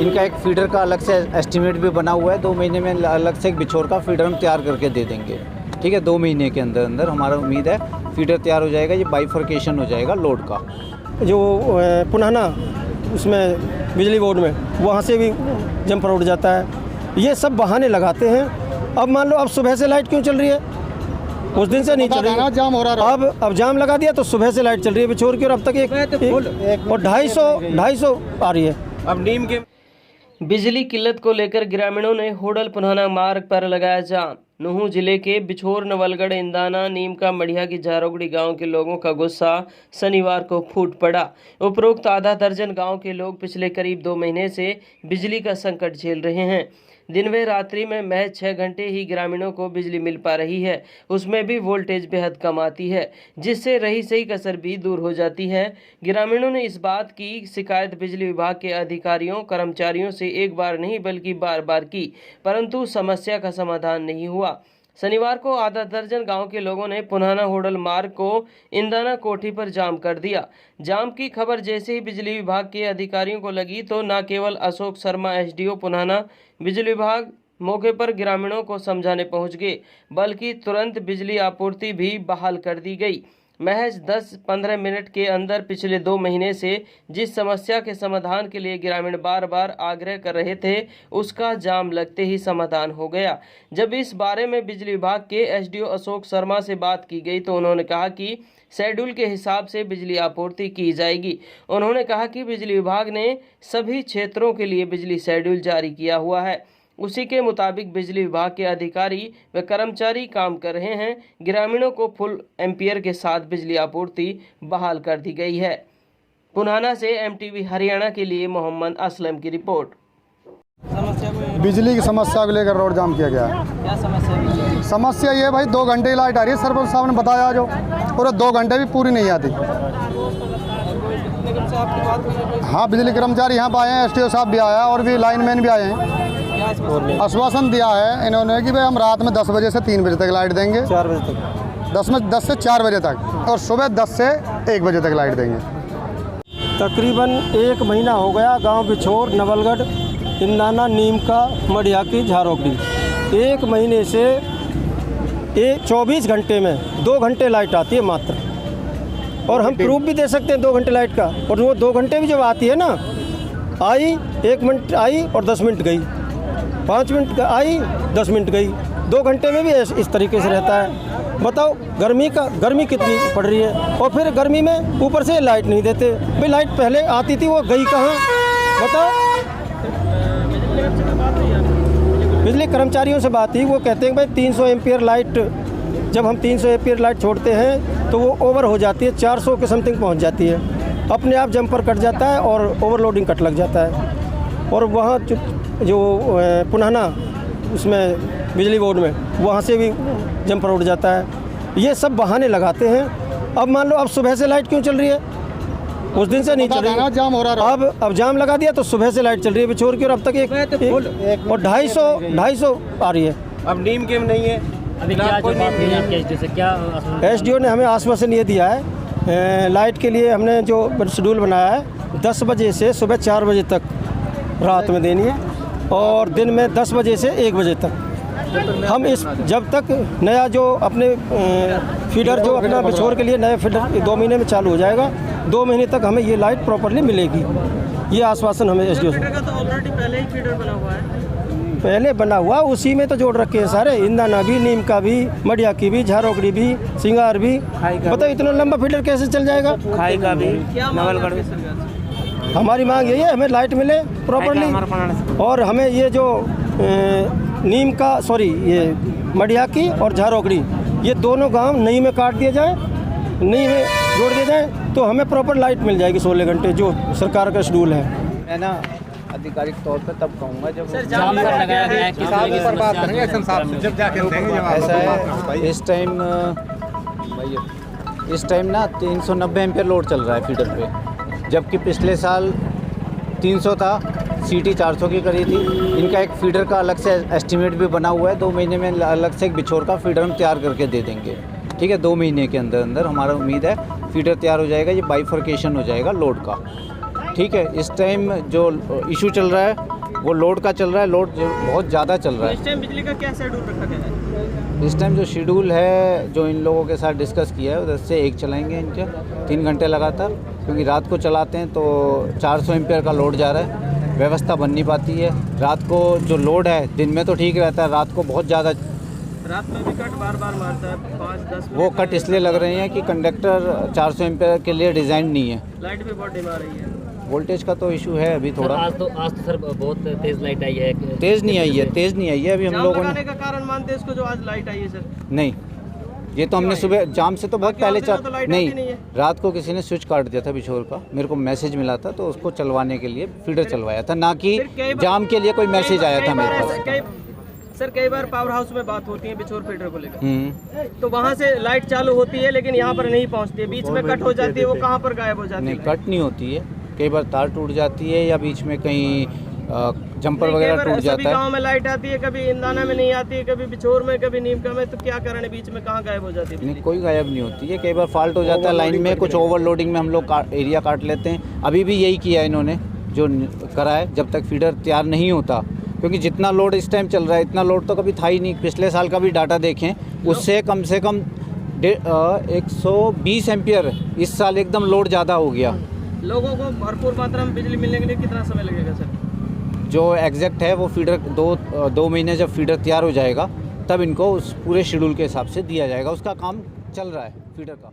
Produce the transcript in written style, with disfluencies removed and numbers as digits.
इनका एक फीडर का अलग से एस्टीमेट भी बना हुआ है। 2 महीने में अलग से एक बिछोर का फीडर हम तैयार करके दे देंगे। ठीक है, 2 महीने के अंदर अंदर हमारा उम्मीद है फीडर तैयार हो जाएगा। ये बाइफर्केशन हो जाएगा लोड का। जो पुनहना उसमें बिजली बोर्ड में वहाँ से भी जंपर उड़ जाता है। ये सब बहाने लगाते हैं। अब मान लो अब सुबह से लाइट क्यों चल रही है, उस दिन से नहीं चल रही है, जाम हो रहा है। अब जाम लगा दिया तो सुबह से लाइट चल रही है बिछोर की, और अब तक एक और 250 आ रही है। अब नीम के बिजली किल्लत को लेकर ग्रामीणों ने होडल पुनहना मार्ग पर लगाया जाम। नूंह जिले के बिछोर, नवलगढ़, इंदाना, नीमका, मढ़िया की झारोगड़ी गांव के लोगों का गुस्सा शनिवार को फूट पड़ा। उपरोक्त आधा दर्जन गांव के लोग पिछले करीब 2 महीने से बिजली का संकट झेल रहे हैं। दिन व रात्रि में महज 6 घंटे ही ग्रामीणों को बिजली मिल पा रही है, उसमें भी वोल्टेज बेहद कम आती है, जिससे रही सही कसर भी दूर हो जाती है। ग्रामीणों ने इस बात की शिकायत बिजली विभाग के अधिकारियों कर्मचारियों से एक बार नहीं बल्कि बार बार की, परंतु समस्या का समाधान नहीं हुआ। शनिवार को आधा दर्जन गांव के लोगों ने पुनहना होडल मार्ग को इंदाना कोठी पर जाम कर दिया। जाम की खबर जैसे ही बिजली विभाग के अधिकारियों को लगी तो न केवल अशोक शर्मा एसडीओ पुनहना बिजली विभाग मौके पर ग्रामीणों को समझाने पहुंच गए, बल्कि तुरंत बिजली आपूर्ति भी बहाल कर दी गई। महज 10-15 मिनट के अंदर पिछले 2 महीने से जिस समस्या के समाधान के लिए ग्रामीण बार बार आग्रह कर रहे थे, उसका जाम लगते ही समाधान हो गया। जब इस बारे में बिजली विभाग के एसडीओ अशोक शर्मा से बात की गई तो उन्होंने कहा कि शेड्यूल के हिसाब से बिजली आपूर्ति की जाएगी। उन्होंने कहा कि बिजली विभाग ने सभी क्षेत्रों के लिए बिजली शेड्यूल जारी किया हुआ है, उसी के मुताबिक बिजली विभाग के अधिकारी व कर्मचारी काम कर रहे हैं। ग्रामीणों को फुल एम्पियर के साथ बिजली आपूर्ति बहाल कर दी गई है। पुनहना से एमटीवी हरियाणा के लिए मोहम्मद असलम की रिपोर्ट। बिजली की समस्या को लेकर रोड जाम किया गया है। क्या समस्या है? समस्या ये है भाई, 2 घंटे लाइट आ रही है, सरपंच साहब ने बताया जो, और 2 घंटे भी पूरी नहीं आती। हाँ, बिजली कर्मचारी यहाँ पर आए हैं, एसटीओ साहब भी आया और भी लाइनमैन भी आए हैं। आश्वासन दिया है इन्होंने कि भाई हम रात में 10 बजे से 3 बजे तक लाइट देंगे, 4 बजे तक, 10 से 4 बजे तक, और सुबह 10 से 1 बजे तक लाइट देंगे। तकरीबन 1 महीना हो गया गांव बिछोर, नवलगढ़, इंदाना, नीमका, मढ़िया की झारोगड़ी 1 महीने से 24 घंटे में 2 घंटे लाइट आती है मात्र। और हम प्रूफ भी दे सकते हैं 2 घंटे लाइट का। और वो 2 घंटे भी जब आती है ना, आई 1 मिनट आई और 10 मिनट गई, 5 मिनट आई 10 मिनट गई, 2 घंटे में भी इस तरीके से रहता है। बताओ गर्मी कितनी पड़ रही है, और फिर गर्मी में ऊपर से लाइट नहीं देते। भाई लाइट पहले आती थी, वो गई कहाँ बताओ। बिजली कर्मचारियों से बात हुई, वो कहते हैं भाई 300 एम्पियर लाइट, जब हम 300 एम्पियर लाइट छोड़ते हैं तो वो ओवर हो जाती है, 400 के समथिंग पहुंच जाती है, अपने आप जंपर कट जाता है और ओवरलोडिंग कट लग जाता है। और वहाँ जो पुनहना उसमें बिजली बोर्ड में वहाँ से भी जंपर उड़ जाता है। ये सब बहाने लगाते हैं। अब मान लो अब सुबह से लाइट क्यों चल रही है, उस दिन से नहीं चल रही है, जाम हो रहा है। अब जाम लगा दिया तो सुबह से लाइट चल रही है बिछोर की, और अब तक एक और 250 आ रही है। अब नीम के नहीं है। अभी क्या जवाब दिया आपके एसडीओ से? क्या एसडीओ ने हमें आश्वासन ये दिया है, लाइट के लिए हमने जो शेड्यूल बनाया है 10 बजे से सुबह 4 बजे तक रात में देनी है, और दिन में 10 बजे से 1 बजे तक। हम इस जब तक नया जो अपने फीडर जो अपना बिछोर के लिए नया फीडर 2 महीने में चालू हो जाएगा, 2 महीने तक हमें ये लाइट प्रॉपर्ली मिलेगी। ये आश्वासन हमें एसडीओ से। पहले ही फीडर बना हुआ है, पहले बना हुआ, उसी में तो जोड़ रखे हैं सारे, इंदाना भी, नीम का भी, मढ़िया की भी, झारोगड़ी भी, सिंगार भी। बताओ इतना लंबा फीडर कैसे चल जाएगा? खाई का भी, नवलगढ़। हमारी मांग यही है, हमें लाइट मिले प्रॉपर्ली, और हमें ये जो नीम का ये मढ़िया की और झारोगड़ी, ये दोनों गांव नई में काट दिए जाए, नई में जोड़ दिए जाए, तो हमें प्रॉपर लाइट मिल जाएगी 16 घंटे, जो सरकार का शेड्यूल है। मैं ना आधिकारिक तौर पे तब कहूँगा जब लगाया गया है, जब जाके ऐसा है। इस टाइम ना 390 एम्पियर लोड चल रहा है फीडर पे, जबकि पिछले साल 300 था, सीटी 400 की करी थी। इनका एक फीडर का अलग से एस्टीमेट भी बना हुआ है, 2 महीने में अलग से एक बिछोर का फीडर हम तैयार करके दे देंगे। ठीक है, 2 महीने के अंदर अंदर हमारा उम्मीद है फीडर तैयार हो जाएगा। ये बाइफर्केशन हो जाएगा लोड का। ठीक है, इस टाइम जो इशू चल रहा है वो लोड का चल रहा है, लोड बहुत ज़्यादा चल रहा है। इस टाइम बिजली का क्या शेड्यूल रखा गया है? इस टाइम जो शेड्यूल है, जो इन लोगों के साथ डिस्कस किया है, 10 से 1 चलाएंगे इनके 3 घंटे लगातार, क्योंकि रात को चलाते हैं तो 400 एम्पियर का लोड जा रहा है, व्यवस्था बन नहीं पाती है। रात को जो लोड है, दिन में तो ठीक रहता है, रात को बहुत ज़्यादा, रात में भी कट बार बार मारता है 5-10 वो कट इसलिए लग रहे हैं कि कंडक्टर 400 एम्पियर के लिए डिज़ाइन नहीं है। लाइट भी बहुत डिम आ रही है। वोल्टेज का तो इशू है अभी थोड़ा। आज तो सर बहुत तेज लाइट आई है। तेज़ नहीं आई है अभी हम जाम लोगों लगाने ने। का कारण मानते हैं इसको जो आज लाइट आई है सर? नहीं, ये तो हमने सुबह जाम से तो बहुत बाकी पहले और दिनों तो लाइट आती नहीं है। रात को किसी ने स्विच काट दिया था बिछोर का, मेरे को मैसेज मिला था, तो उसको चलवाने के लिए फीडर चलवाया था, ना कि फिर कई बार- जाम के लिए कोई मैसेज आया था मेरे पास। कई बार पावर हाउस में बात होती है बिछोर फीडर को लेकर, हम्म। तो वहाँ से लाइट चालू होती है लेकिन यहाँ पर नहीं पहुँचती है, बीच में कट हो जाती है, वो कहाँ पर गायब हो जाती नहीं, है? कट नहीं होती है, कई बार तार टूट जाती है या बीच में कहीं जंपर वगैरह टूट सभी जाता गांव है। में लाइट आती है, कभी इंदाना में नहीं आती है, कभी बिछोर में, कभी नीमका में, तो क्या कारण है बीच में कहाँ गायब हो जाती है? नहीं, कोई गायब नहीं होती है, कई बार फॉल्ट हो जाता है लाइन में, कुछ ओवरलोडिंग में हम लोग एरिया काट लेते हैं। अभी भी यही किया इन्होंने, जो करा है, जब तक फीडर तैयार नहीं होता, क्योंकि जितना लोड इस टाइम चल रहा है, इतना लोड तो कभी था ही नहीं। पिछले साल का भी डाटा देखें, उससे कम से कम 120 एम्पियर इस साल एकदम लोड ज़्यादा हो गया। लोगों को भरपूर मात्रा में बिजली मिलने के लिए कितना समय लगेगा सर? जो एग्जैक्ट है वो फीडर 2 महीने जब फीडर तैयार हो जाएगा, तब इनको उस पूरे शेड्यूल के हिसाब से दिया जाएगा। उसका काम चल रहा है फीडर का।